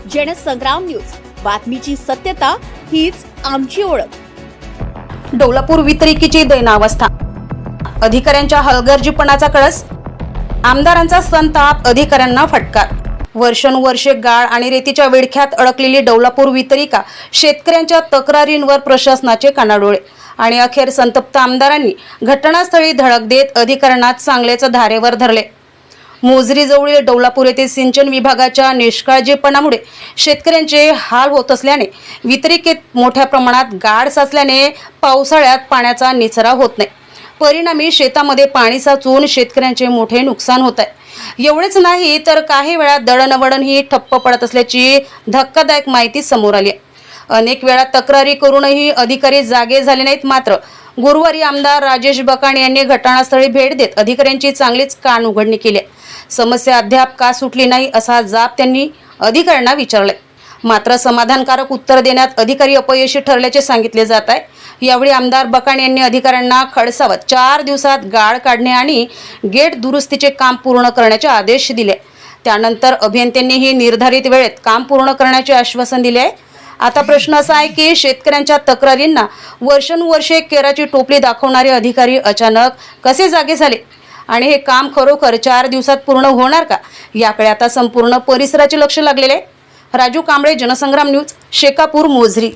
Jansangram news, बातमीची सत्यता हीच आमची ओळख। डोलापूर वितरिकीची दैनावस्था, अधिकाऱ्यांच्या हलगर्जीपणाचा कळस, आमदारांचा संताप, अधिकाऱ्यांना फटकार। वर्षानुवर्षे गाळ आणि रेतीच्या विळख्यात अडकलेली डोलापूर वितरिका शेतकऱ्यांच्या तक्रारींवर प्रशासनाचे कानाडोळे आणि अखेर संतप्त आमदारांनी घटनास्थळी धडक देत अधिकाऱ्यांना चांगलेच धारेवर धरले। मोझरीजवळील डोलापूर येथे सिंचन विभागाच्या निष्काळजीपणामुळे शेतकऱ्यांचे हाल होत असल्याने वितरिकेत मोठ्या प्रमाणात गाळ साचल्याने पावसाळ्यात पाण्याचा निचरा होत नाही। परिणामी शेतामध्ये पाणी साचून शेतकऱ्यांचे मोठे नुकसान होत आहे। एवढेच नाही तर काही वेळा दळणवळण ही ठप्प पडत असल्याची धक्कादायक माहिती समोर आली आहे। अनेक वेळा तक्रारी करूनही अधिकारी जागे झाले नाहीत। मात्र गुरुवारी आमदार राजेश बकाणी यांनी घटनास्थळी भेट देत अधिकाऱ्यांची चांगलीच कान उघडणी केली। समस्या अद्याप का सुटली नाही असा जाब त्यांनी अधिकाऱ्यांना विचारलाय। मात्र समाधानकारक उत्तर देण्यात अधिकारी अपयशी ठरल्याचे सांगितले जात आहे। यावेळी आमदार बकाणी यांनी अधिकाऱ्यांना खडसावत 4 दिवसात गाळ काढणे आणि गेट दुरुस्तीचे काम पूर्ण करण्याचे आदेश दिले। त्यानंतर अभियंत्यांनीही निर्धारित वेळेत काम पूर्ण करण्याचे आश्वासन दिले आहे। आता प्रश्न असा आहे की शेतकऱ्यांच्या तक्रारींना वर्षानुवर्षे केराची टोपली दाखवणारे अधिकारी अचानक कसे जागे झाले आणि हे काम खरोखर 4 दिवसात पूर्ण होणार का, याकडे आता संपूर्ण परिसराचे लक्ष लागलेले आहे। राजू कांबळे, जनसंग्राम न्यूज, शेकापूर, मोझरी।